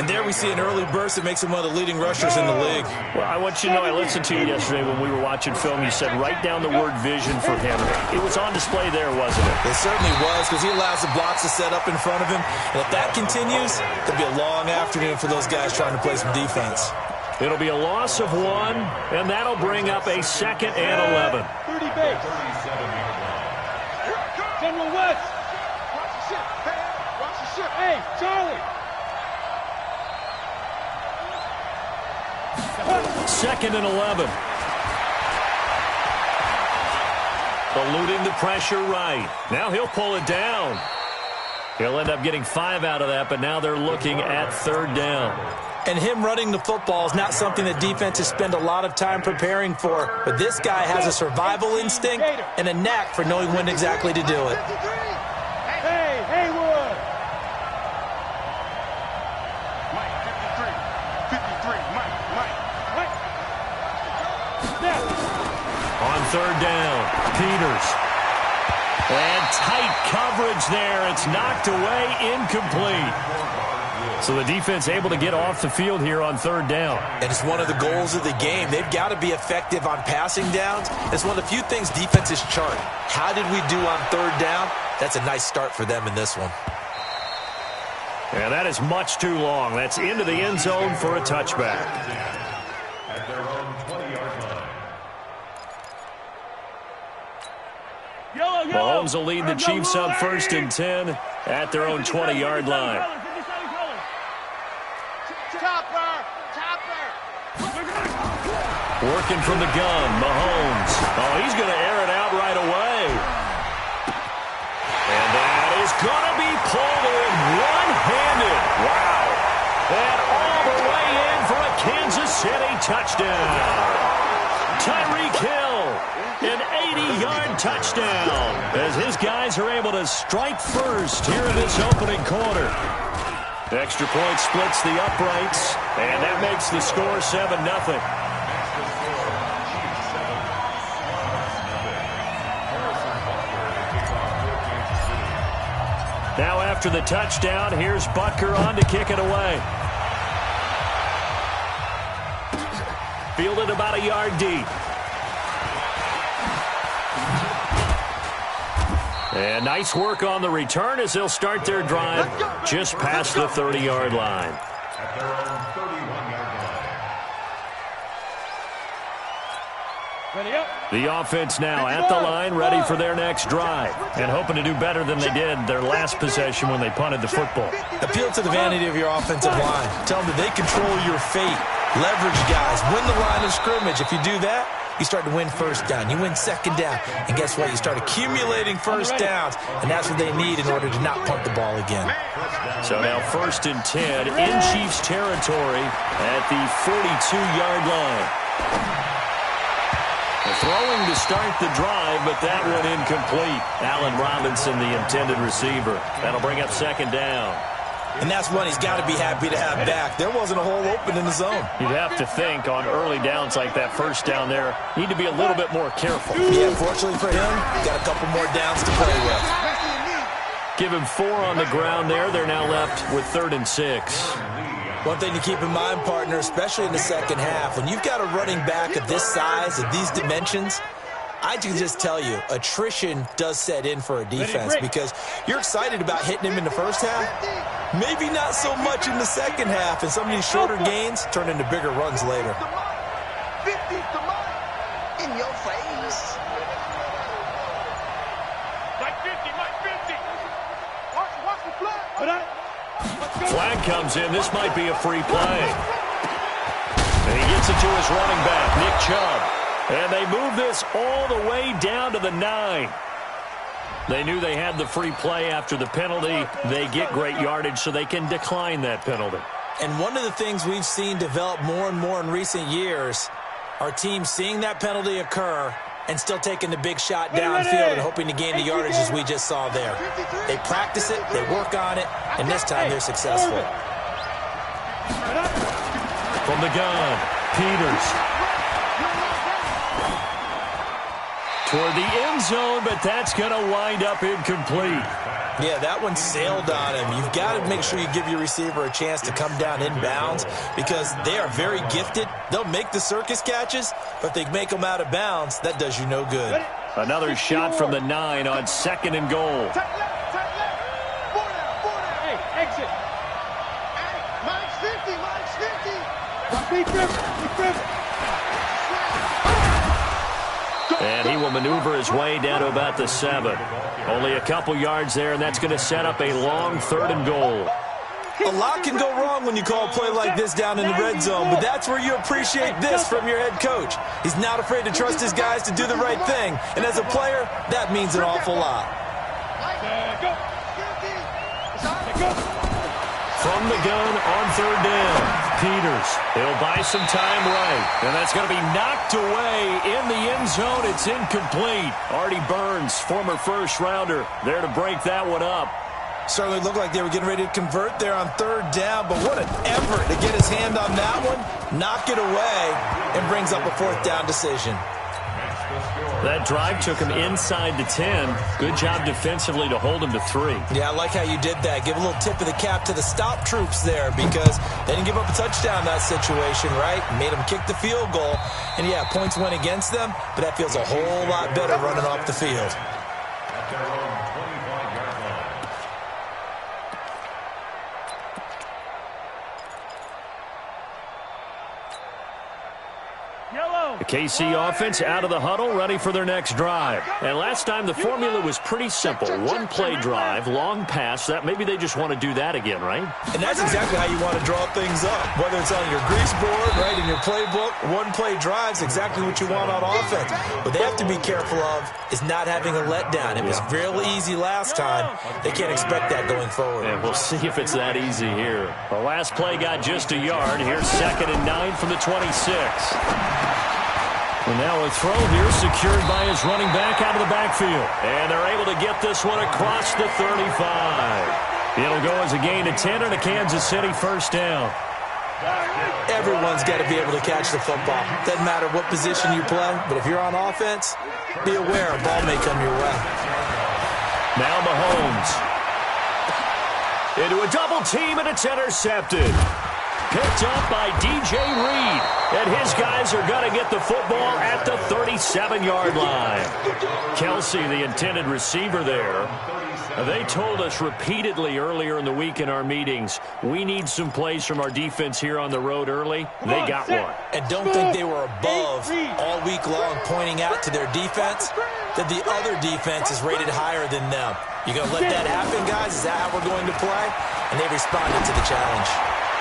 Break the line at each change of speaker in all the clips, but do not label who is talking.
And there we see an early burst that makes him one of the leading rushers in the league.
Well, I want you to know, I listened to you yesterday when we were watching film. You said write down the word vision for him. It was on display there, wasn't it?
It certainly was, because he allows the blocks to set up in front of him. And if that continues, it could be a long afternoon for those guys trying to play some defense.
It'll be a loss of 1, and that'll bring up a 2nd and 11.
30 base. General West. Watch the ship. Watch the ship. Hey, Charlie.
2nd and 11. Eluding the pressure right. Now he'll pull it down. He'll end up getting 5 out of that, but now they're looking at 3rd down.
And him running the football is not something that defenses spend a lot of time preparing for. But this guy has a survival instinct and a knack for knowing when exactly to do it.
Hey, Haywood.
Mike, 53, Mike.
On 3rd down, Peters. And tight coverage there. It's knocked away, incomplete. So the defense able to get off the field here on 3rd down.
And it's one of the goals of the game. They've got to be effective on passing downs. It's one of the few things defenses chart. How did we do on 3rd down? That's a nice start for them in this one.
And that is much too long. That's into the end zone for a touchback.
At their own 20-yard line.
Mahomes will lead the Chiefs up 1st and 10 at their own 20-yard line. Working from the gun, Mahomes. Oh, he's going to air it out right away. And that is going to be pulled in one-handed. Wow. And all the way in for a Kansas City touchdown. Tyreek Hill, an 80-yard touchdown, as his guys are able to strike first here in this opening quarter. Extra point splits the uprights, and that makes the score 7-0. Now after the touchdown, here's Butker on to kick it away. Fielded about a yard deep. And nice work on the return as they'll start their drive just past the 30-yard line.
At their own 31-yard line.
Ready up.
The offense now at the line, ready for their next drive, and hoping to do better than they did their last possession when they punted the football.
Appeal to the vanity of your offensive line. Tell them that they control your fate. Leverage guys. Win the line of scrimmage. If you do that, you start to win 1st down. You win 2nd down. And guess what? You start accumulating 1st downs, and that's what they need in order to not punt the ball again.
So now 1st and 10 in Chiefs territory at the 42-yard line. Throwing to start the drive, but that one incomplete. Allen Robinson, the intended receiver. That'll bring up 2nd down.
And that's one he's got to be happy to have back. There wasn't a hole open in the zone.
You'd have to think on early downs like that 1st down there, need to be a little bit more careful.
Yeah, fortunately for him, got a couple more downs to play with.
Give him 4 on the ground there. They're now left with 3rd and 6.
One thing to keep in mind, partner, especially in the second half, when you've got a running back of this size, of these dimensions, I can just tell you, attrition does set in for a defense because you're excited about hitting him in the first half, maybe not so much in the second half, and some of these shorter gains turn into bigger runs later.
50's the money. In your face.
Mike 50. Watch the flag.
Flag comes in. This might be a free play. And he gets it to his running back, Nick Chubb. And they move this all the way down to the 9. They knew they had the free play after the penalty. They get great yardage, so they can decline that penalty.
And one of the things we've seen develop more and more in recent years are teams seeing that penalty occur and still taking the big shot downfield and hoping to gain the yardage as we just saw there. They practice it, they work on it, and this time they're successful.
From the gun, Peters. toward the end zone, but that's going to wind up incomplete.
Yeah, that one sailed on him. You've got to make sure you give your receiver a chance to come down inbounds because they are very gifted. They'll make the circus catches, but if they make them out of bounds, that does you no good.
Another shot from the 9 on 2nd and goal.
Tight left, tight left. Four down. Hey, exit. Hey, Mike's 50, Mike's 50. Be driven.
And he will maneuver his way down to about the 7. Only a couple yards there, and that's going to set up a long 3rd and goal.
A lot can go wrong when you call a play like this down in the red zone, but that's where you appreciate this from your head coach. He's not afraid to trust his guys to do the right thing, and as a player, that means an awful lot.
From the gun on 3rd down. Peters, he'll buy some time right, and that's going to be knocked away in the end zone. It's incomplete. Artie Burns, former first-rounder, there to break that one up.
Certainly looked like they were getting ready to convert there on 3rd down, but what an effort to get his hand on that one, knock it away, and brings up a 4th down decision.
That drive took him inside the 10. Good job defensively to hold him to 3.
Yeah, I like how you did that. Give a little tip of the cap to the stop troops there because they didn't give up a touchdown in that situation, right? Made them kick the field goal. And, yeah, points went against them, but that feels a whole lot better running off the field.
The KC offense out of the huddle, ready for their next drive. And last time the formula was pretty simple. One-play drive, long pass. That maybe they just want to do that again, right?
And that's exactly how you want to draw things up. Whether it's on your grease board, right, in your playbook, one-play drives exactly what you want on offense. What they have to be careful of is not having a letdown. It was real easy last time. They can't expect that going forward.
And we'll see if it's that easy here. The last play got just a yard. Here's 2nd and 9 from the 26. And now a throw here secured by his running back out of the backfield. And they're able to get this one across the 35. It'll go as a gain of 10 and a Kansas City 1st down.
Everyone's got to be able to catch the football. Doesn't matter what position you play, but if you're on offense, be aware a ball may come your way.
Now Mahomes. Into a double team, and it's intercepted. Picked up by DJ Reed. And his guys are going to get the football at the 37-yard line. Kelsey, the intended receiver there. They told us repeatedly earlier in the week in our meetings, we need some plays from our defense here on the road early. They got one.
And don't think they were above all week long pointing out to their defense that the other defense is rated higher than them. You going to let that happen, guys? Is that how we're going to play? And they responded to the challenge.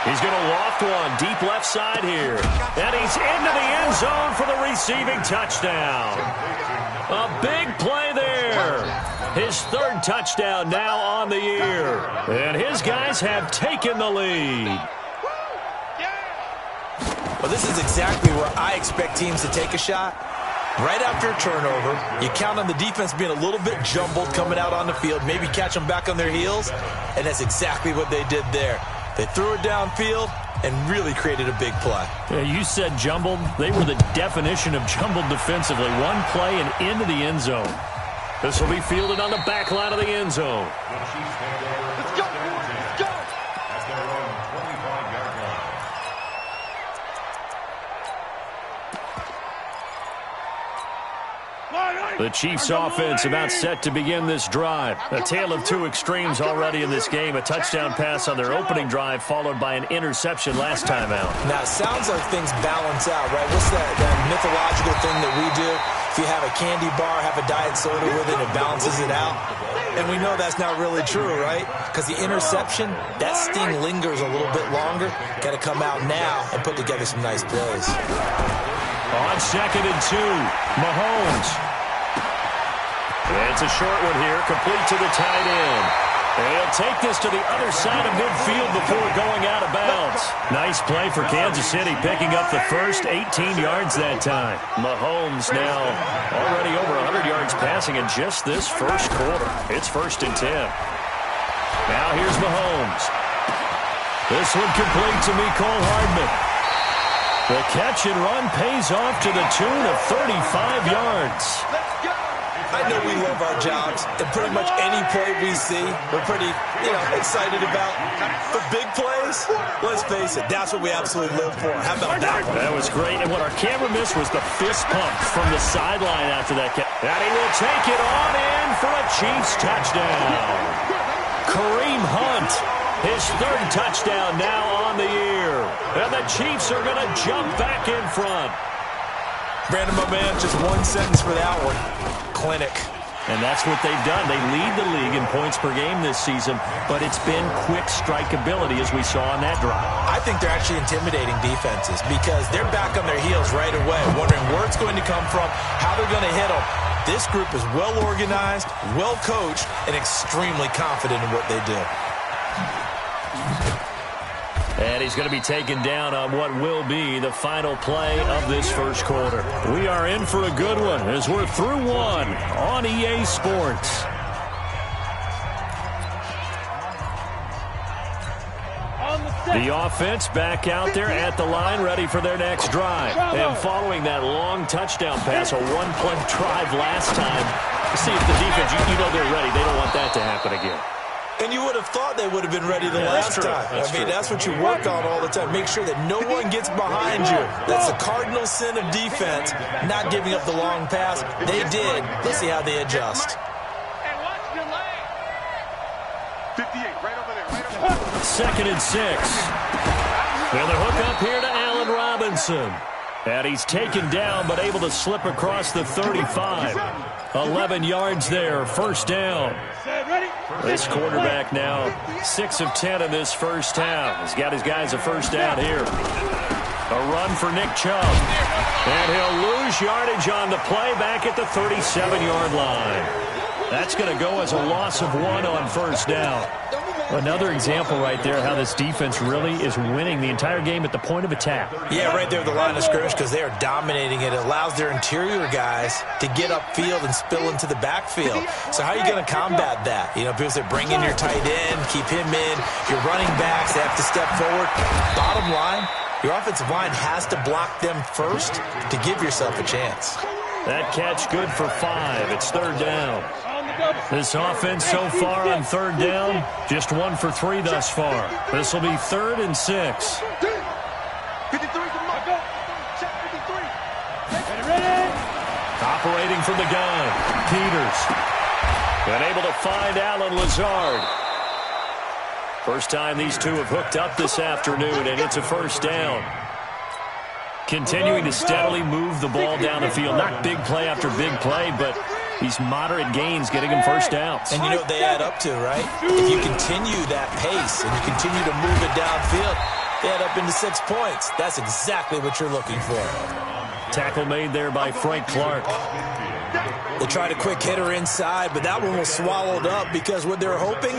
He's going to loft one deep left side here. And he's into the end zone for the receiving touchdown. A big play there. His 3rd touchdown now on the year. And his guys have taken the lead.
Well, this is exactly where I expect teams to take a shot. Right after a turnover, you count on the defense being a little bit jumbled coming out on the field, maybe catch them back on their heels, and that's exactly what they did there. They threw it downfield and really created a big play.
Yeah, you said jumbled. They were the definition of jumbled defensively. One play and into the end zone. This will be fielded on the back line of the end zone.
Let's go. Let's go.
At their own 25-yard line.
The Chiefs offense about set to begin this drive. A tale of two extremes already in this game. A touchdown pass on their opening drive followed by an interception last time out.
Now, it sounds like things balance out, right? What's that mythological thing that we do? If you have a candy bar, have a diet soda with it, it balances it out. And we know that's not really true, right? Because the interception, that sting lingers a little bit longer. Got to come out now and put together some nice plays.
On 2nd and 2, Mahomes. It's a short one here, complete to the tight end. And he'll take this to the other side of midfield before going out of bounds. Nice play for Kansas City, picking up the first 18 yards that time. Mahomes now already over 100 yards passing in just this first quarter. It's 1st and 10. Now here's Mahomes. This one complete to Mecole Hardman. The catch and run pays off to the tune of 35 yards.
Let's go.
I know we love our jobs, and pretty much any play we see, we're pretty, excited about. The big plays, let's face it, that's what we absolutely live for. How about that one?
That was great, and what our camera missed was the fist pump from the sideline after that. And he will take it on in for a Chiefs touchdown. Kareem Hunt, his third touchdown now on the year. And the Chiefs are going to jump back in front.
Brandon, my man, just one sentence for that one. Clinic.
And that's what they've done. They lead the league in points per game this season, but it's been quick strikeability as we saw on that drive.
I think they're actually intimidating defenses because they're back on their heels right away, wondering where it's going to come from, how they're going to hit them. This group is well organized, well coached, and extremely confident in what they do.
And he's going to be taken down on what will be the final play of this first quarter. We are in for a good one as we're through one on EA Sports. The offense back out there at the line, ready for their next drive. And following that long touchdown pass, a one-play drive last time, see if the defense, you know they're ready. They don't want that to happen again.
And you would have thought they would have been ready the last time. That's what you work on all the time. Make sure that no one gets behind you. That's the cardinal sin of defense, not giving up the long pass. They did. Let's see how they adjust.
Hey, watch your leg. 58, right over there, right over there.
2nd and 6. And the hook up here to Allen Robinson. And he's taken down, but able to slip across the 35. 11 yards there, first down. This quarterback now 6 of 10 in this first half. He's got his guys a first down here. A run for Nick Chubb. And he'll lose yardage on the play back at the 37-yard line. That's going to go as a loss of 1 on first down. Another example right there how this defense really is winning the entire game at the point of attack.
Yeah, right there at the line of scrimmage because they are dominating it. It allows their interior guys to get upfield and spill into the backfield. So how are you going to combat that? People say bring in your tight end, keep him in. Your running backs, they have to step forward. Bottom line, your offensive line has to block them first to give yourself a chance.
That catch good for 5. It's third down. This offense so far on third down, just 1 for 3 thus far. This will be 3rd and 6. Operating from the gun, Peters. And able to find Alan Lazard. First time these two have hooked up this afternoon, and it's a first down. Continuing to steadily move the ball down the field. Not big play after big play, but these moderate gains getting them first downs.
And you know what they add up to, right? If you continue that pace and you continue to move it downfield, they add up into 6 points. That's exactly what you're looking for.
Tackle made there by Frank Clark.
They tried a quick hitter inside, but that one was swallowed up because what they're hoping,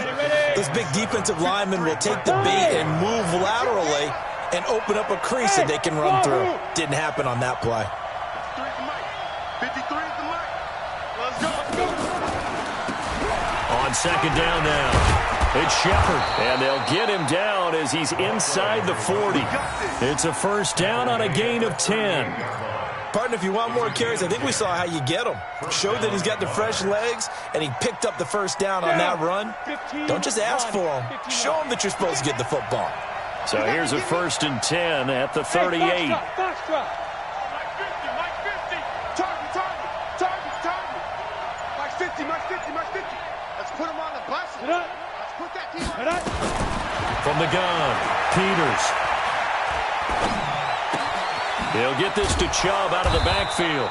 this big defensive lineman will take the bait and move laterally and open up a crease that they can run through. Didn't happen on that play.
53 is the mic. Let's go.
On second down now, it's Shepard. And they'll get him down as he's inside the 40. It's a first down on a gain of 10.
Partner, if you want more carries, I think we saw how you get him. Showed that he's got the fresh legs, and he picked up the first down on that run. Don't just ask for him. Show him that you're supposed to get the football.
So here's a 1st and 10 at the 38.
Mike 50. Target. Mike 50. Let's put him on the bus. Let's put that team on.
From the gun, Peters. He'll get this to Chubb out of the backfield.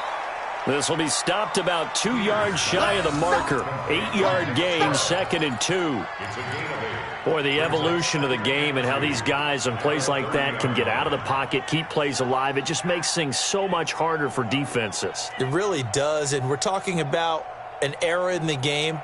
This will be stopped about 2 yards shy of the marker. 8-yard gain, 2nd and 2. Boy, the evolution of the game and how these guys on plays like that can get out of the pocket, keep plays alive, it just makes things so much harder for defenses.
It really does, and we're talking about an era in the game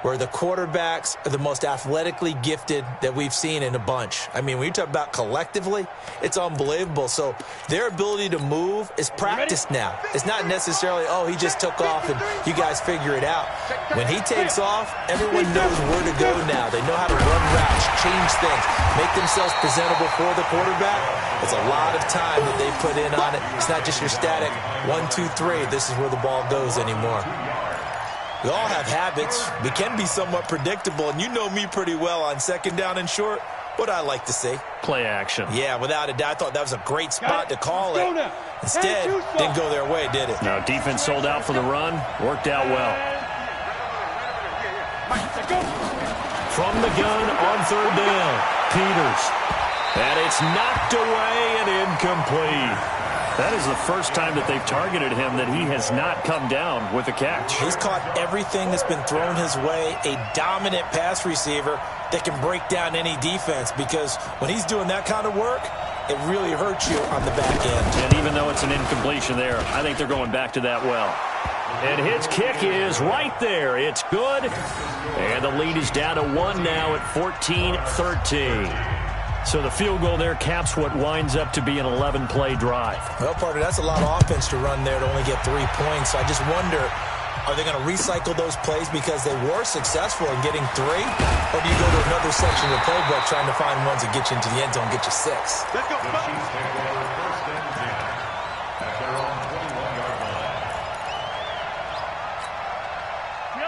where the quarterbacks are the most athletically gifted that we've seen in a bunch. I mean, when you talk about collectively, it's unbelievable. So their ability to move is practiced now. It's not necessarily, oh, he just took off and you guys figure it out. When he takes off, everyone knows where to go now. They know how to run routes, change things, make themselves presentable for the quarterback. It's a lot of time that they put in on it. It's not just your static 1, 2, 3. This is where the ball goes anymore. We all have habits. We can be somewhat predictable, and you know me pretty well on second down and short. What I like to say.
Play action.
Yeah, without a doubt. I thought that was a great spot to call it. Instead, didn't go their way, did it?
Now, defense sold out for the run. Worked out well. From the gun on third down, Peters. And it's knocked away and incomplete. That is the first time that they've targeted him that he has not come down with a catch.
He's caught everything that's been thrown his way. A dominant pass receiver that can break down any defense, because when he's doing that kind of work, it really hurts you on the back end.
And even though it's an incompletion there, I think they're going back to that well. And his kick is right there. It's good. And the lead is down to 1 now at 14-13. So the field goal there caps what winds up to be an 11-play drive.
Well, partner, that's a lot of offense to run there to only get 3 points. So I just wonder, are they going to recycle those plays because they were successful in getting 3? Or do you go to another section of the playbook trying to find ones that get you into the end zone and get you 6?
Let's go. The Chiefs take over first and 10 at their own 21-yard line.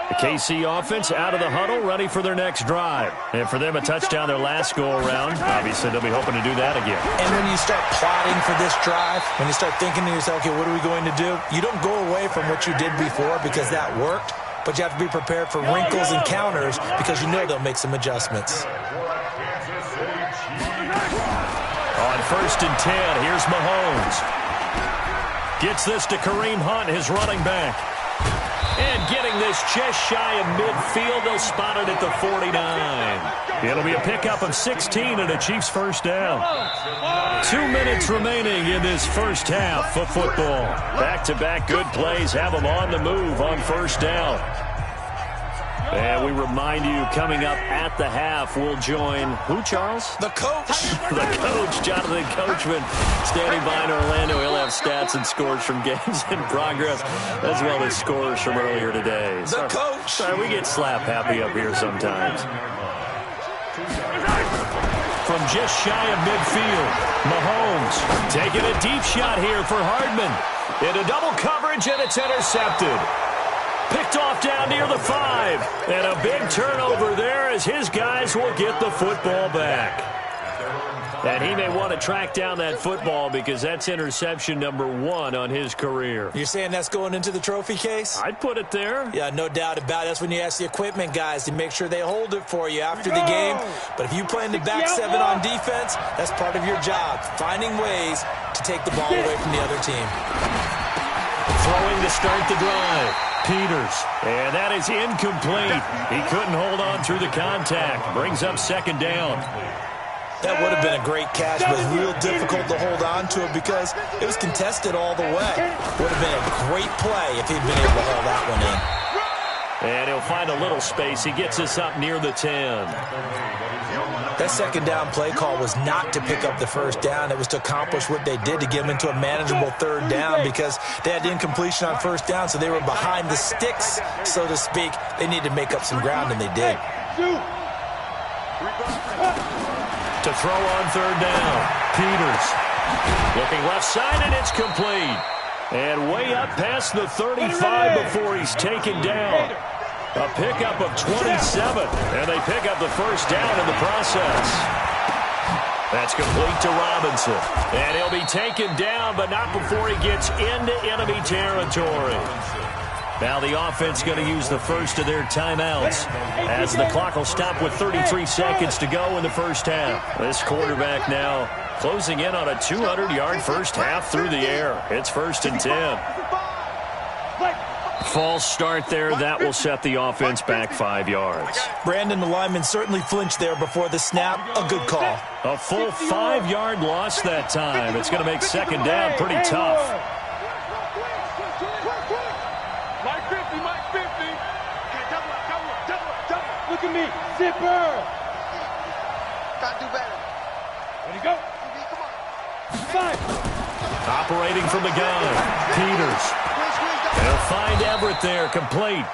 The KC offense out of the huddle, ready for their next drive. And for them, a touchdown their last go-around. Obviously, they'll be hoping to do that again.
And when you start plotting for this drive, when you start thinking to yourself, okay, what are we going to do? You don't go away from what you did before because that worked, but you have to be prepared for wrinkles and counters because you know they'll make some adjustments.
On first and 10, here's Mahomes. Gets this to Kareem Hunt, his running back. And getting this just shy of midfield. They'll spot it at the 49. It'll be a pickup of 16 and a Chiefs first down. 2 minutes remaining in this first half of football. Back-to-back good plays have them on the move on first down. And we remind you, coming up at the half, we'll join who, Charles?
The coach.
The coach, Jonathan Coachman, standing by in Orlando. He'll have stats and scores from games in progress, as well as scores from earlier today.
The coach.
Sorry, we get slap happy up here sometimes. From just shy of midfield, Mahomes taking a deep shot here for Hardman. Into double coverage, and it's intercepted. Picked off down near the 5. And a big turnover there as his guys will get the football back. And he may want to track down that football because that's interception number 1 on his career.
You're saying that's going into the trophy case?
I'd put it there.
Yeah, no doubt about it. That's when you ask the equipment guys to make sure they hold it for you after the game. But if you play in the back 7 on defense, that's part of your job, finding ways to take the ball away from the other team.
Throwing to start the drive. Peters, and that is incomplete. He couldn't hold on through the contact. Brings up second down.
That would have been a great catch, but it's real difficult to hold on to it because it was contested all the way. Would have been a great play if he'd been able to hold that one in.
And he'll find a little space. He gets us up near the 10.
That second down play call was not to pick up the first down. It was to accomplish what they did to get them into a manageable third down because they had incompletion on first down, so they were behind the sticks, so to speak. They needed to make up some ground, and they did.
To throw on third down, Peters. Looking left side, and it's complete. And way up past the 35 before he's taken down. A pickup of 27, and they pick up the first down in the process. That's complete to Robinson. And he'll be taken down, but not before he gets into enemy territory. Now the offense going to use the first of their timeouts as the clock will stop with 33 seconds to go in the first half. This quarterback now closing in on a 200-yard first half through the air. It's first and 10. False start there. That will set the offense back 5 yards.
Brandon, the lineman certainly flinched there before the snap. A good call.
A full 5-yard loss that time. It's going to make second down pretty tough.
Mike 50, Mike 50. Okay, double. Look at me. Zipper.
Gotta do better.
Ready, go.
Come on.
5.
Operating from the gun, Peters. They'll find Everett there, complete.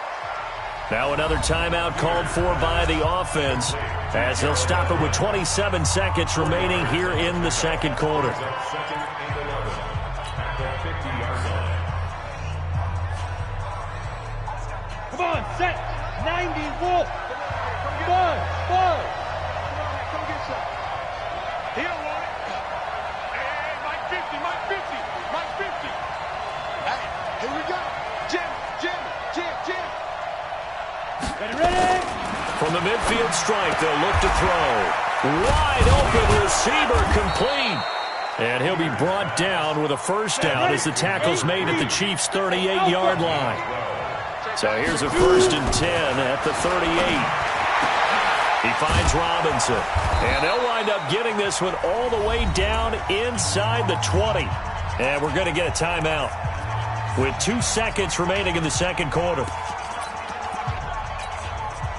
Now another timeout called for by the offense as he'll stop it with 27 seconds remaining here in the second quarter.
Second and 11 at the 50-yard line.
Come on, set. 90, Wolf. Buzz. Come get some. He don't want it. Hey, Mike 50, Mike 50, Mike 50. Hey, here we go. Jim. Ready?
From the midfield strike, they'll look to throw. Wide open receiver complete. And he'll be brought down with a first down as the tackle's made at the Chiefs' 38-yard line. So here's a 1st and 10 at the 38. He finds Robinson. And they'll wind up getting this one all the way down inside the 20. And we're going to get a timeout with 2 seconds remaining in the second quarter.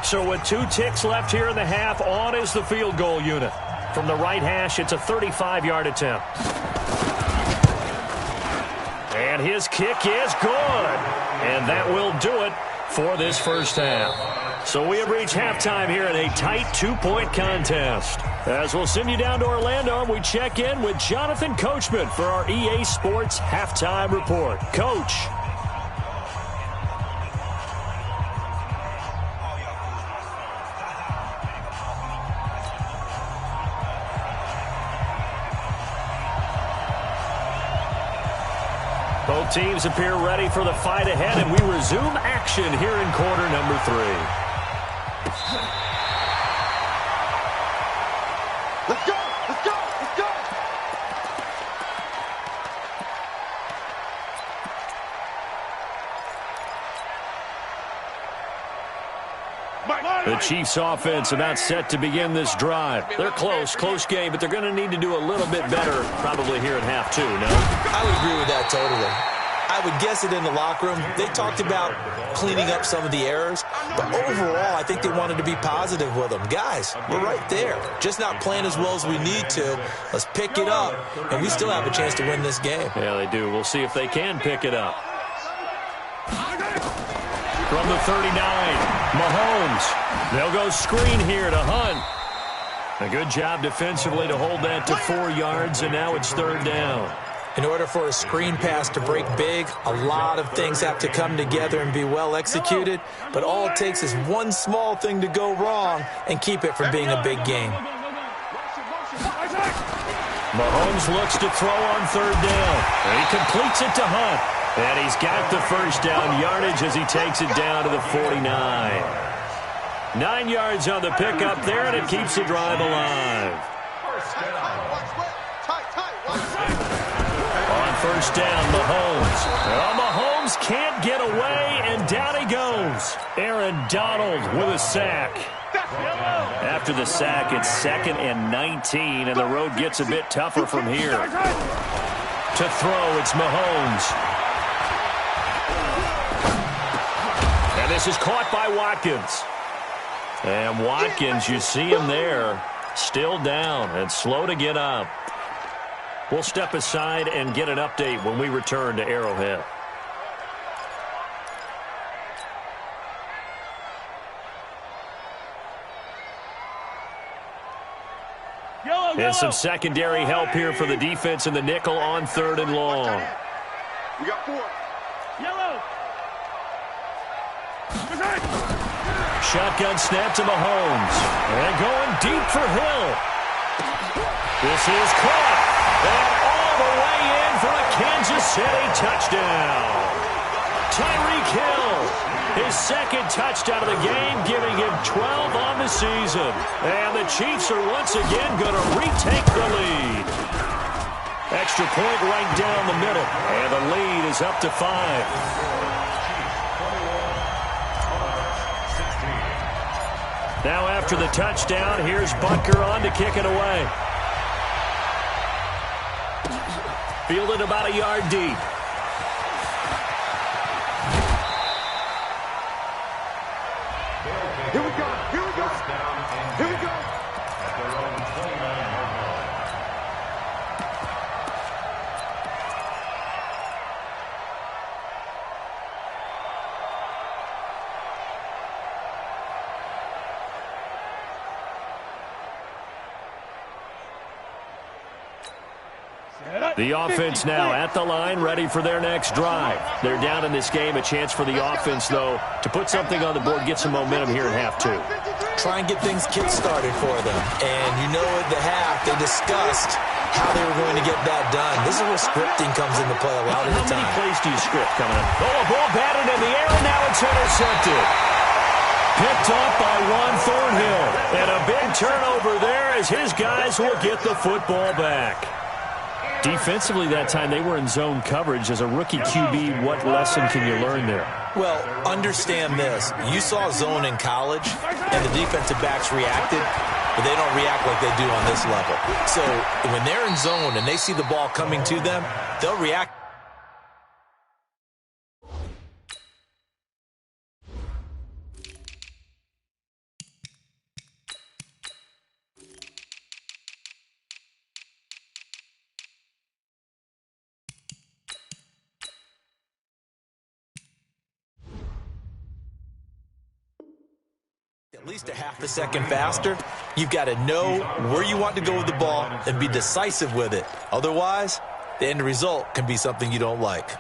So with 2 ticks left here in the half, on is the field goal unit. From the right hash, it's a 35-yard attempt. And his kick is good. And that will do it for this first half. So we have reached halftime here in a tight 2-point contest. As we'll send you down to Orlando, and we check in with Jonathan Coachman for our EA Sports Halftime Report. Coach. Both teams appear ready for the fight ahead, and we resume action here in quarter number 3.
Let's go!
The Chiefs offense about set to begin this drive. They're close game, but they're going to need to do a little bit better probably here in half 2, no?
I would agree with that totally. I would guess it in the locker room. They talked about cleaning up some of the errors, but overall, I think they wanted to be positive with them. Guys, we're right there. Just not playing as well as we need to. Let's pick it up, and we still have a chance to win this game.
Yeah, they do. We'll see if they can pick it up. From the 39, Mahomes. They'll go screen here to Hunt. A good job defensively to hold that to 4 yards, and now it's 3rd down.
In order for a screen pass to break big, a lot of things have to come together and be well executed, but all it takes is one small thing to go wrong and keep it from being a big game.
Mahomes looks to throw on 3rd down. And he completes it to Hunt. And he's got the first down yardage as he takes it down to the 49. 9 yards on the pickup there, and it keeps the drive alive. On 1st down, Mahomes. Well, Mahomes can't get away, and down he goes. Aaron Donald with a sack. After the sack, it's 2nd and 19, and the road gets a bit tougher from here. To throw, it's Mahomes. And this is caught by Watkins. And Watkins, you see him there, still down and slow to get up. We'll step aside and get an update when we return to Arrowhead. And some secondary help here for the defense in the nickel on 3rd and long.
We got 4.
Yellow.
Shotgun snap to Mahomes. And going deep for Hill. This is caught. And all the way in for a Kansas City touchdown. Tyreek Hill, his 2nd touchdown of the game, giving him 12 on the season. And the Chiefs are once again going to retake the lead. Extra point right down the middle. And the lead is up to 5. Now after the touchdown, here's Butker on to kick it away. Fielded about a yard deep.
Here we go.
At their own 29-yard line.
The offense now at the line, ready for their next drive. They're down in this game. A chance for the offense, though, to put something on the board, get some momentum here in half two.
Try and get things kick-started for them. And you know at the half, they discussed how they were going to get that done. This is where scripting comes into play a lot of the time.
How many plays do you script coming up? Oh, a ball batted in the air, and now it's intercepted. Picked off by Juan Thornhill. And a big turnover there as his guys will get the football back. Defensively that time, they were in zone coverage. As a rookie QB, what lesson can you learn there?
Well, understand this. You saw zone in college, and the defensive backs reacted, but they don't react like they do on this level. So when they're in zone and they see the ball coming to them, they'll react. At least a half a second faster. You've got to know where you want to go with the ball and be decisive with it. Otherwise, the end result can be something you don't like.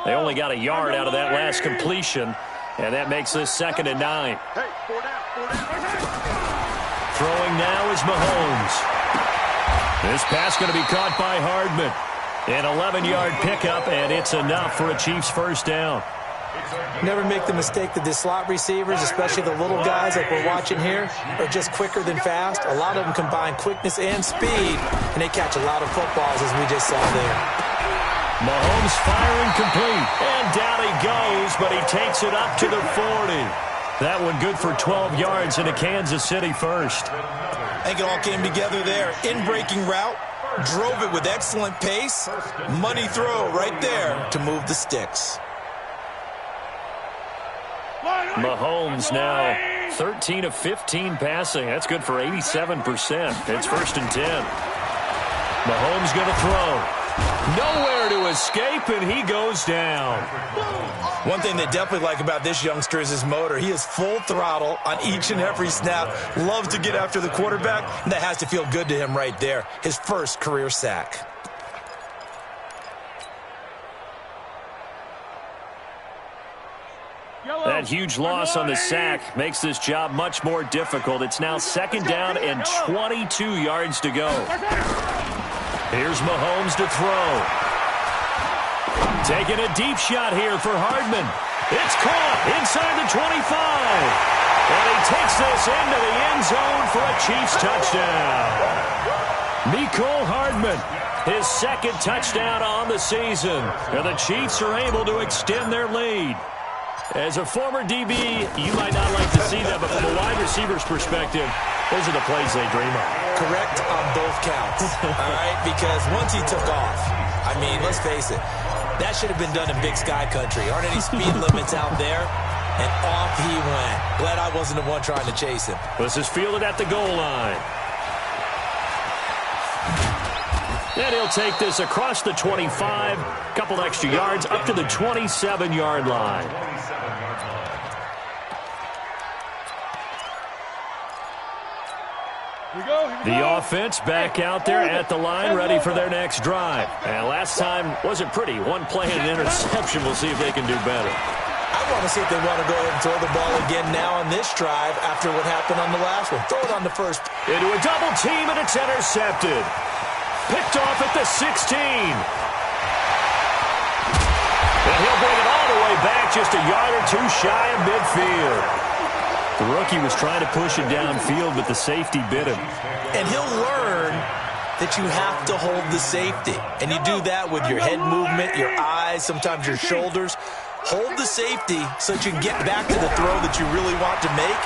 They only got a yard out of that last completion, and that makes this 2nd and 9. Throwing now is Mahomes. This pass going to be caught by Hardman. An 11-yard pickup, and it's enough for a Chiefs first down.
Never make the mistake that the slot receivers, especially the little guys like we're watching here, are just quicker than fast. A lot of them combine quickness and speed, and they catch a lot of footballs, as we just saw there.
Mahomes firing complete, and down he goes, but he takes it up to the 40. That one good for 12 yards into Kansas City first.
I think it all came together there. In-breaking route, drove it with excellent pace. Money throw right there to move the sticks.
Mahomes now 13 of 15 passing. That's good for 87%. It's 1st and 10. Mahomes going to throw. Nowhere to escape, and he goes down.
One thing they definitely like about this youngster is his motor. He is full throttle on each and every snap. Loves to get after the quarterback, and that has to feel good to him right there. His first career sack.
That huge loss on the sack makes this job much more difficult. It's now 2nd down and 22 yards to go. Here's Mahomes to throw. Taking a deep shot here for Hardman. It's caught inside the 25. And he takes this into the end zone for a Chiefs touchdown. Mecole Hardman, his 2nd touchdown on the season. And the Chiefs are able to extend their lead. As a former DB, you might not like to see that, but from a wide receiver's perspective, those are the plays they dream of.
Correct on both counts, all right? Because once he took off, I mean, let's face it, that should have been done in Big Sky Country. Aren't any speed limits out there? And off he went. Glad I wasn't the one trying to chase him.
This is fielded at the goal line. And he'll take this across the 25, couple extra yards, up to the 27-yard line. The offense back out there at the line, ready for their next drive. And last time wasn't pretty. One play and an interception. We'll see if they can do better.
I want to see if they want to go ahead and throw the ball again now on this drive after what happened on the last one. Throw it on the first.
Into a double team, and it's intercepted. Picked off at the 16. And he'll bring it all the way back, just a yard or two shy of midfield. The rookie was trying to push it downfield, but the safety bit him.
And he'll learn that you have to hold the safety. And you do that with your head movement, your eyes, sometimes your shoulders. Hold the safety so that you can get back to the throw that you really want to make.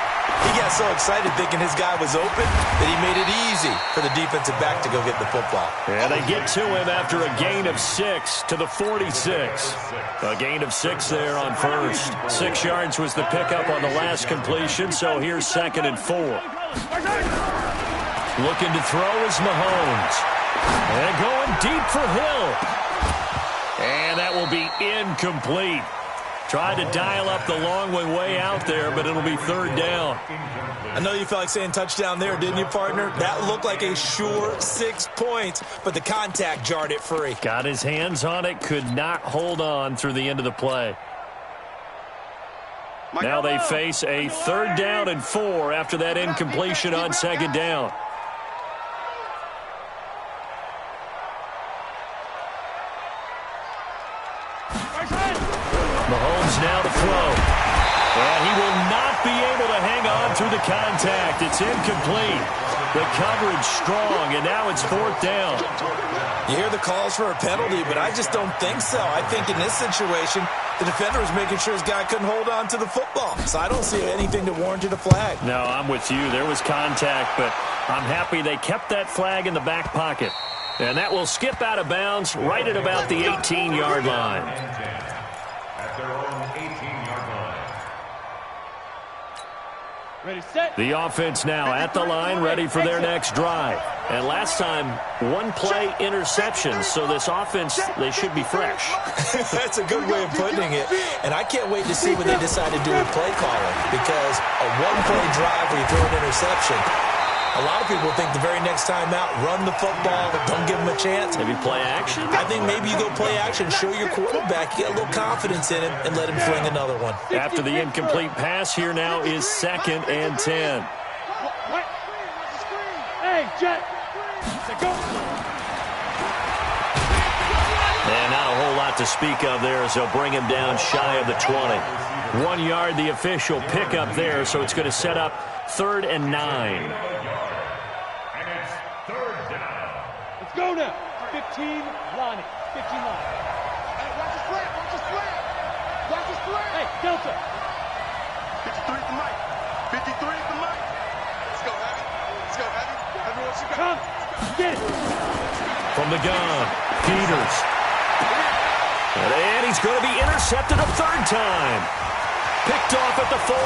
He got so excited thinking his guy was open that he made it easy for the defensive back to go get the football.
And they get to him after a gain of 6 to the 46. A gain of 6 there on first. 6 yards was the pickup on the last completion, so here's 2nd and 4. Looking to throw is Mahomes. And going deep for Hill. And that will be incomplete. Tried to dial up the long way out there, but it'll be third down.
I know you felt like saying touchdown there, didn't you, partner? That looked like a sure 6 points, but the contact jarred it free.
Got his hands on it, could not hold on through the end of the play. Now they face a 3rd down and 4 after that incompletion on 2nd down. Mahomes now to throw. And he will not be able to hang on through the contact. It's incomplete. The coverage strong, and now it's 4th down.
You hear the calls for a penalty, but I just don't think so. I think in this situation, the defender was making sure his guy couldn't hold on to the football. So I don't see anything to warrant a flag.
No, I'm with you. There was contact, but I'm happy they kept that flag in the back pocket. And that will skip out of bounds right at about the 18-yard line.
At their own 18-yard line.
Ready, set.
The offense now at the line, ready for their next drive. And last time, 1 play interception, so this offense, they should be fresh.
That's a good way of putting it. And I can't wait to see what they decide to do with play calling, because a 1-play drive where you throw an interception, a lot of people think the very next time out, run the football, don't give them a chance.
Maybe play action?
I think maybe you go play action, show your quarterback, get a little confidence in him, and let him fling another one.
After the incomplete pass, here now is 2nd and 10.
What? Hey, Jet. Go.
And not a whole lot to speak of there as they'll bring him down shy of the 20. 1 yard, the official pickup there, so it's going to set up 3rd and 9.
Go now. 15, Lonnie. 15, Lonnie.
Hey, watch his flag. Watch his flag. Watch his flag.
Hey, Delta.
53 is the mic. 53 is the mic. Let's go, Heavy. Let's go, Heavy. Everyone should go.
Come. Get it.
From the gun, Peters. And he's going to be intercepted a 3rd time. Picked off at the 40.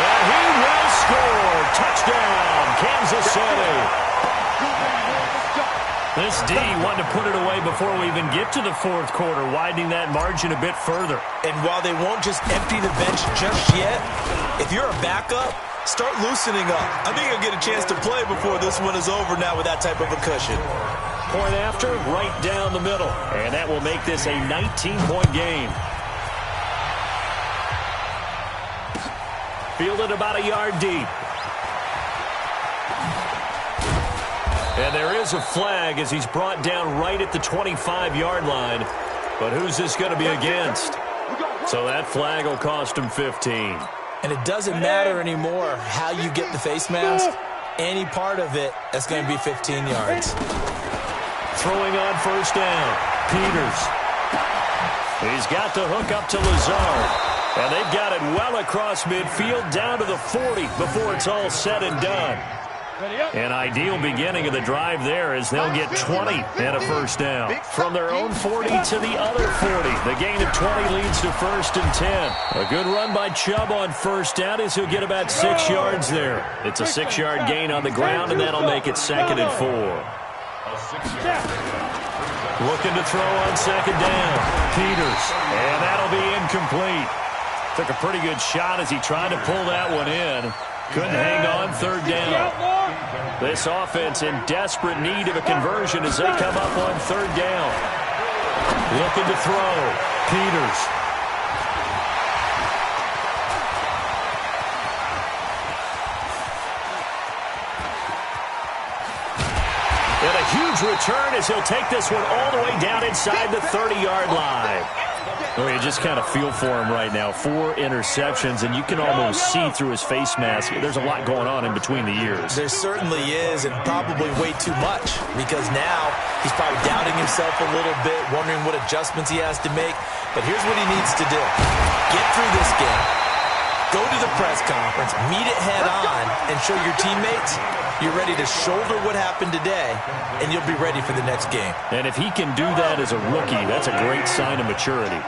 And he will score. Touchdown, Kansas City. This D wanted to put it away before we even get to the 4th quarter, widening that margin a bit further.
And while they won't just empty the bench just yet, if you're a backup, start loosening up. I think you'll get a chance to play before this one is over now with that type of a cushion.
Point after, right down the middle. And that will make this a 19-point game. Fielded about a yard deep. And there is a flag as he's brought down right at the 25-yard line. But who's this going to be against? So that flag will cost him 15.
And it doesn't matter anymore how you get the face mask. Any part of it, that's going to be 15 yards.
Throwing on 1st down. Peters. He's got the hook up to Lazard. And they've got it well across midfield down to the 40 before it's all said and done. An ideal beginning of the drive there as they'll get 20 and a 1st down. From their own 40 to the other 40. The gain of 20 leads to 1st and 10. A good run by Chubb on 1st down as he'll get about 6 yards there. It's a 6-yard gain on the ground, and that'll make it 2nd and 4. Looking to throw on 2nd down. Peters. And that'll be incomplete. Took a pretty good shot as he tried to pull that one in. Couldn't hang on 3rd down. This offense in desperate need of a conversion as they come up on 3rd down. Looking to throw. Peters. And a huge return as he'll take this one all the way down inside the 30-yard line. Well, you just kind of feel for him right now. 4 interceptions, and you can almost see through his face mask. There's a lot going on in between the ears.
There certainly is, and probably way too much, because now he's probably doubting himself a little bit, wondering what adjustments he has to make. But here's what he needs to do. Get through this game. Go to the press conference, meet it head on, and show your teammates you're ready to shoulder what happened today, and you'll be ready for the next game.
And if he can do that as a rookie, that's a great sign of maturity.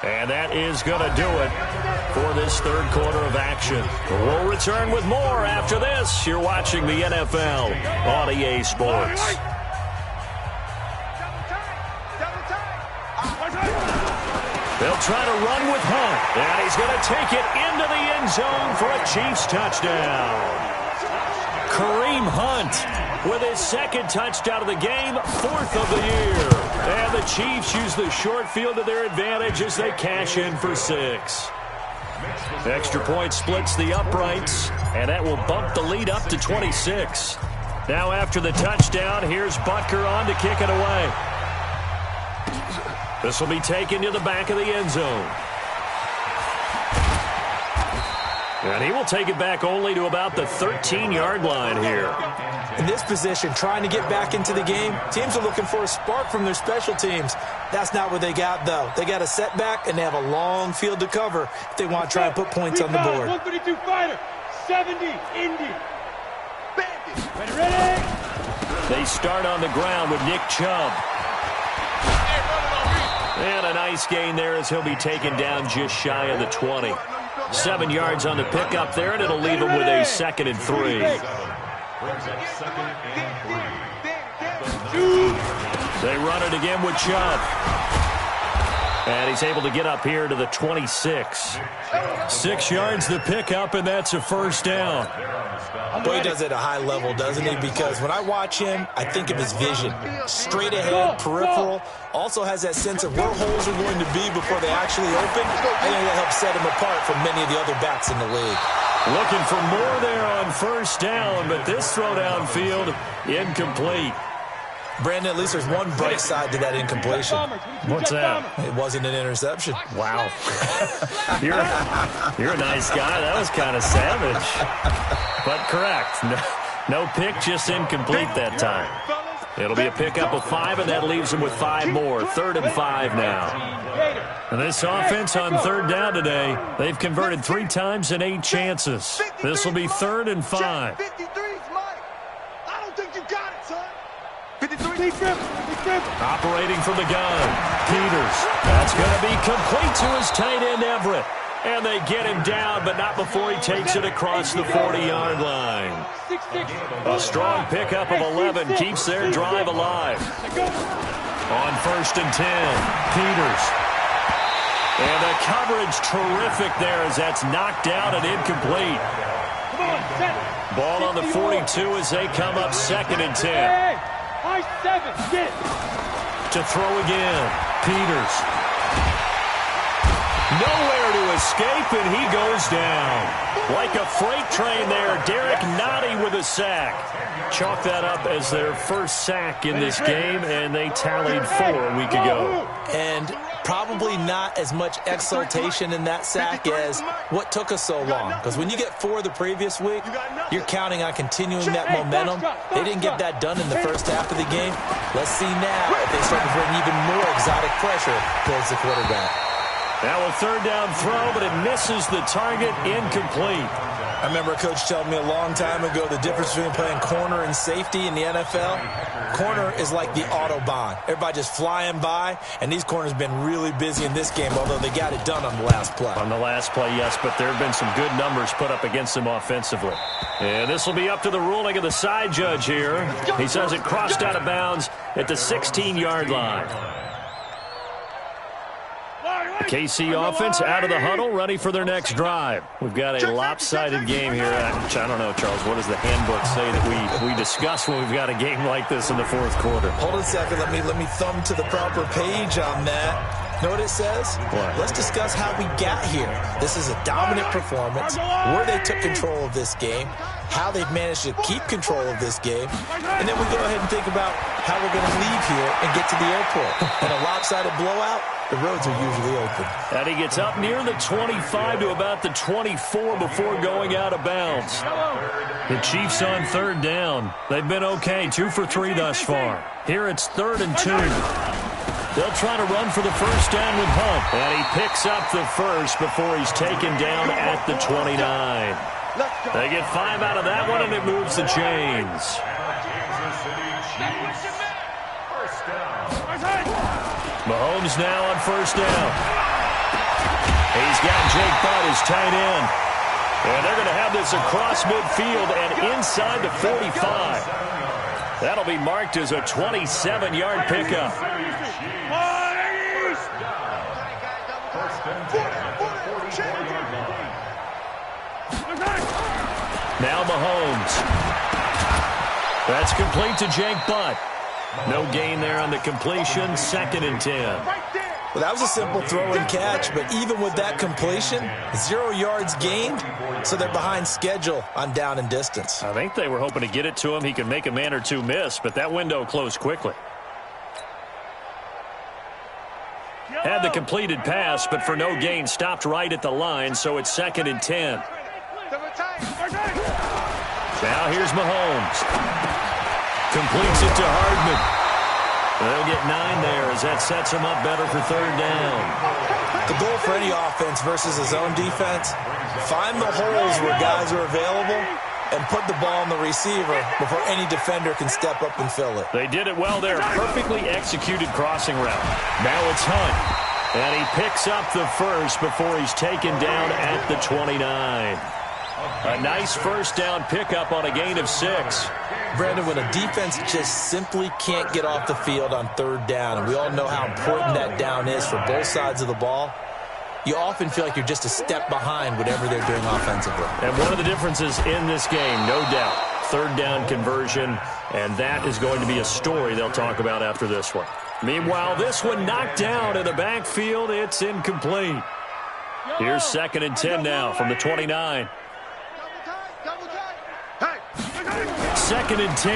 And that is going to do it for this third quarter of action. We'll return with more after this. You're watching the NFL on EA Sports. They'll try to run with Hunt, and he's going to take it into the end zone for a Chiefs touchdown. Kareem Hunt with his second touchdown of the game, fourth of the year. And the Chiefs use the short field to their advantage as they cash in for 6. Extra point splits the uprights, and that will bump the lead up to 26. Now after the touchdown, here's Butker on to kick it away. This will be taken to the back of the end zone. And he will take it back only to about the 13-yard line here.
In this position, trying to get back into the game, teams are looking for a spark from their special teams. That's not what they got, though. They got a setback, and they have a long field to cover if they want to try and put points on the board.
132 fighter, 70, Indy. Ready?
They start on the ground with Nick Chubb. And a nice gain there as he'll be taken down just shy of the 20. 7 yards on the pickup there, and it'll leave him with a 2nd and 3. They run it again with Chubb. And he's able to get up here to the 26. 6 yards the pickup, and that's a first down.
Boy, he does it at a high level, doesn't he? Because when I watch him, I think of his vision. Straight ahead, peripheral. Also has that sense of where holes are going to be before they actually open. I think that helps set him apart from many of the other backs in the league.
Looking for more there on first down, but this throw downfield, incomplete.
Brandon, at least there's one bright side to that incompletion.
What's that?
It wasn't an interception.
Wow. You're a nice guy. That was kind of savage. But correct. No pick, just incomplete that time. It'll be a pickup of 5, and that leaves them with 5 more. 3rd and 5 now. And this offense on 3rd down today, they've converted 3 times in 8 chances. This will be 3rd and 5.
53's mine. I don't think you got it, son. 53.
Operating from the gun, Peters. That's going to be complete to his tight end, Everett. And they get him down, but not before he takes it across the 40-yard line. A strong pickup of 11 keeps their drive alive. On 1st and 10, Peters. And the coverage terrific there as that's knocked out and incomplete. Ball on the 42 as they come up 2nd and 10. To throw again, Peters. Nowhere to escape, and he goes down. Like a freight train there, Derek Nottie with a sack. Chalk that up as their first sack in this game, and they tallied 4 a week ago.
And probably not as much exultation in that sack as what took us so long. Because when you get 4 the previous week, you're counting on continuing that momentum. They didn't get that done in the first half of the game. Let's see now if they start to bring even more exotic pressure towards the quarterback.
Now a 3rd down throw, but it misses the target, incomplete.
I remember a coach telling me a long time ago the difference between playing corner and safety in the NFL. Corner is like the Autobahn. Everybody just flying by, and these corners have been really busy in this game, although they got it done on the last play.
On the last play, yes, but there have been some good numbers put up against them offensively. And this will be up to the ruling of the side judge here. He says it crossed out of bounds at the 16-yard line. The KC offense out of the huddle, ready for their next drive. We've got a lopsided game here. Which I don't know, Charles. What does the handbook say that we discuss when we've got a game like this in the 4th quarter?
Hold on a second. Let me thumb to the proper page on that. Know what it says?
What?
Let's discuss how we got here. This is a dominant performance, where they took control of this game, how they've managed to keep control of this game, and then we go ahead and think about how we're going to leave here and get to the airport. In a lopsided blowout, the roads are usually open.
And he gets up near the 25 to about the 24 before going out of bounds. The Chiefs on 3rd down. They've been okay, 2 for 3 thus far. Here it's 3rd and 2. They'll try to run for the first down with Hunt. And he picks up the first before he's taken down at the 29. They get 5 out of that one, and it moves the chains. Mahomes now on 1st down. his tight end. And they're going to have this across midfield and inside the 45. That'll be marked as a 27-yard pickup. Now Mahomes. That's complete to Jake Butt. No gain there on the completion. 2nd and 10.
Well, that was a simple throw and catch, but even with that completion, 0 yards gained, so they're behind schedule on down and distance.
I think they were hoping to get it to him. He could make a man or two miss, but that window closed quickly. Had the completed pass, but for no gain, stopped right at the line, so it's 2nd and 10. Now here's Mahomes. Completes it to Hardman. They'll get 9 there as that sets him up better for 3rd down.
The goal for any offense versus his own defense, find the holes where guys are available and put the ball on the receiver before any defender can step up and fill it.
They did it well there. Perfectly executed crossing route. Now it's Hunt. And he picks up the first before he's taken down at the 29. A nice 1st down pickup on a gain of 6.
Brandon, when a defense just simply can't get off the field on 3rd down, and we all know how important that down is for both sides of the ball, you often feel like you're just a step behind whatever they're doing offensively.
And one of the differences in this game, no doubt, 3rd down conversion, and that is going to be a story they'll talk about after this one. Meanwhile, this one knocked down in the backfield. It's incomplete. Here's 2nd and 10 now from the 29. 2nd and 10.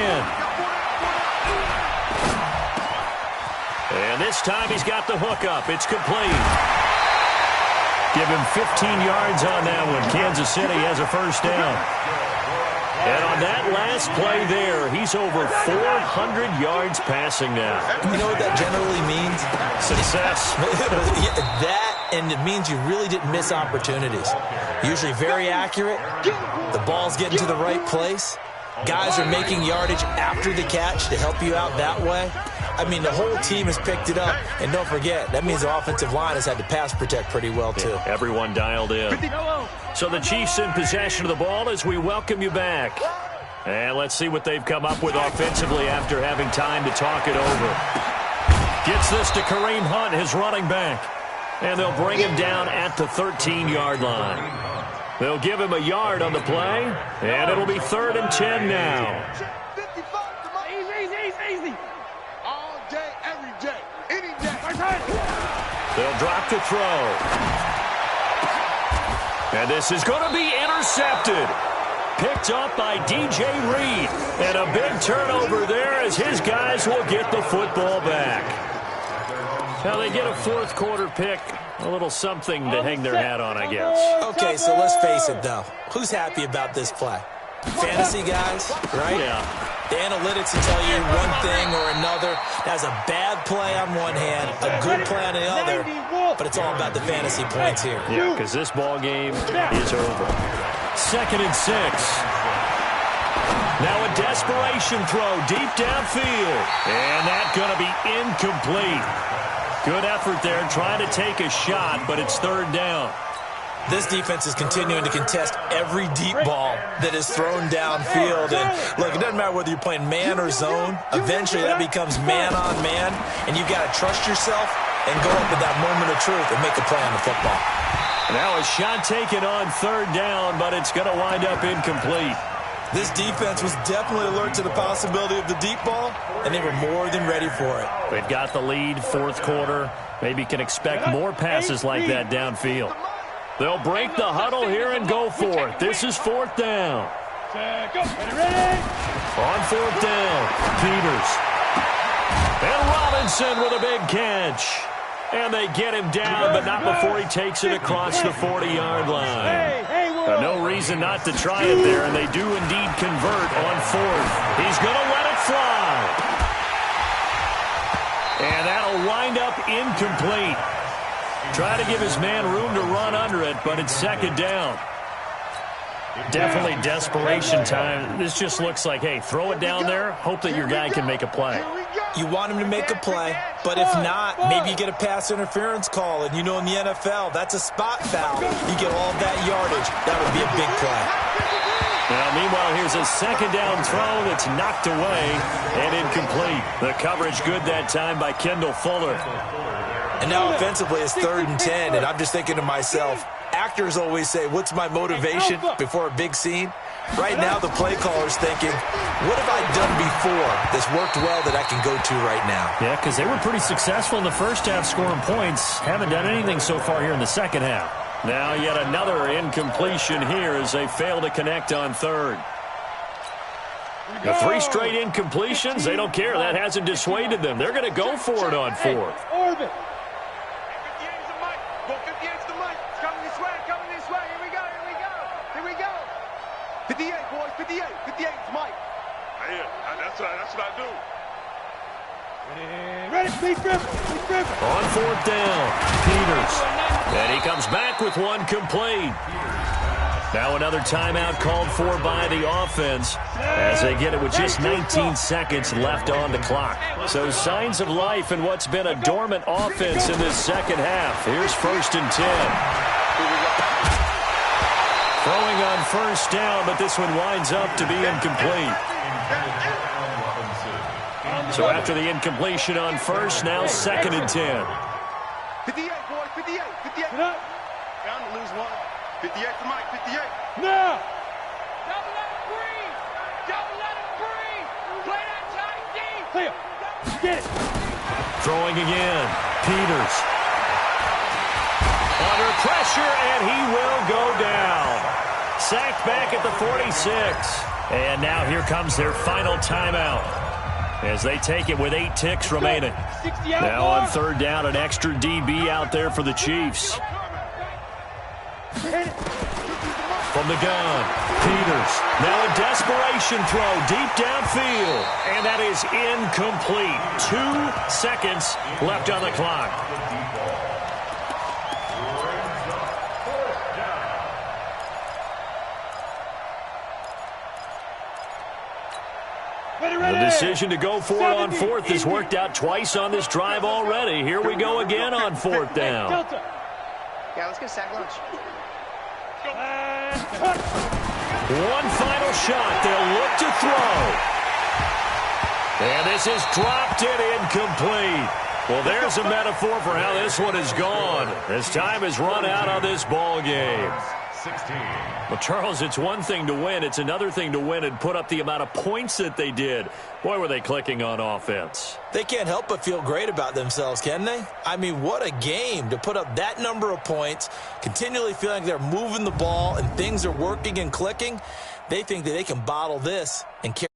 And this time he's got the hook up. It's complete. Give him 15 yards on that one. Kansas City has a 1st down. And on that last play there, he's over 400 yards passing now.
You know what that generally means?
Success.
That, and it means you really didn't miss opportunities. Usually very accurate. The ball's getting to the right place. Guys are making yardage after the catch to help you out that way. I mean, the whole team has picked it up. And don't forget, that means the offensive line has had to pass protect pretty well, too.
Yeah, everyone dialed in. So the Chiefs in possession of the ball as we welcome you back. And let's see what they've come up with offensively after having time to talk it over. Gets this to Kareem Hunt, his running back. And they'll bring him down at the 13-yard line. They'll give him a yard on the play, and it'll be 3rd and 10 now.
Easy. All day, every day, any day.
They'll drop the throw. And this is going to be intercepted. Picked up by DJ Reed. And a big turnover there as his guys will get the football back. Now they get a 4th quarter pick. A little something to hang their hat on, I guess.
Okay, so let's face it, though. Who's happy about this play? Fantasy guys, right?
Yeah.
The analytics will tell you one thing or another. That's a bad play on one hand, a good play on the other, but it's all about the fantasy points here.
Yeah, because this ball game is over. 2nd and 6. Now a desperation throw deep downfield. And that's going to be incomplete. Good effort there trying to take a shot, but it's 3rd down.
This defense is continuing to contest every deep ball that is thrown downfield. And look, it doesn't matter whether you're playing man or zone. Eventually that becomes man on man, and you've got to trust yourself and go up at that moment of truth and make a play on the football.
Now a shot taken on 3rd down, but it's going to wind up incomplete.
This defense was definitely alert to the possibility of the deep ball, and they were more than ready for it.
They've got the lead, 4th quarter. Maybe can expect more passes like that downfield. They'll break the huddle here and go for it. This is 4th down. On 4th down, Peters. And Robinson with a big catch. And they get him down, but not before he takes it across the 40-yard line. No reason not to try it there, and they do indeed convert on 4th. He's going to let it fly. And that'll wind up incomplete. Try to give his man room to run under it, but it's 2nd down. Definitely desperation time. This just looks like, hey, throw it down there, hope that your guy can make a play.
You want him to make a play, but if not, maybe you get a pass interference call, and you know in the NFL, that's a spot foul. You get all that yardage. That would be a big play.
Now, meanwhile, here's a second down throw that's knocked away and incomplete. The coverage good that time by Kendall Fuller.
And now offensively it's 3rd and 10, and I'm just thinking to myself, actors always say, what's my motivation before a big scene? Right now the play caller's thinking, what have I done before that's worked well that I can go to right now?
Yeah, because they were pretty successful in the first half scoring points. Haven't done anything so far here in the second half. Now yet another incompletion here as they fail to connect on 3rd. The 3 straight incompletions, they don't care. That hasn't dissuaded them. They're going to go for it on 4th.
58, boys, 58. 58 is Mike. That's what I do.
Ready, be driven.
On 4th down, Peters. And he comes back with one complete. Now another timeout called for by the offense as they get it with just 19 seconds left on the clock. So signs of life in what's been a dormant offense in this second half. Here's 1st and 10. Throwing on 1st down, but this one winds up to be incomplete. So after the incompletion on 1st, now 2nd and 10.
58, boys, 58. 58. Bound to lose one. 58 to Mike, 58.
Now.
Don't let him breathe. Don't let him breathe. Play that tight deep.
Clear. Get it.
Throwing again. Peters. Under pressure, and he will go down. Sacked back at the 46. And now here comes their final timeout as they take it with 8 ticks remaining. Now on 3rd down, an extra DB out there for the Chiefs. From the gun, Peters. Now a desperation throw deep downfield. And that is incomplete. 2 seconds left on the clock. The decision to go for it on 4th has worked out twice on this drive already. Here we go again on 4th down.
Yeah, let's get a sack lunch.
One final shot. They'll look to throw. And this is dropped and incomplete. Well, there's a metaphor for how this one is gone. As time has run out on this ball game.
16.
Well, Charles, it's one thing to win. It's another thing to win and put up the amount of points that they did. Boy, were they clicking on offense.
They can't help but feel great about themselves, can they? I mean, what a game to put up that number of points, continually feeling like they're moving the ball and things are working and clicking. They think that they can bottle this and carry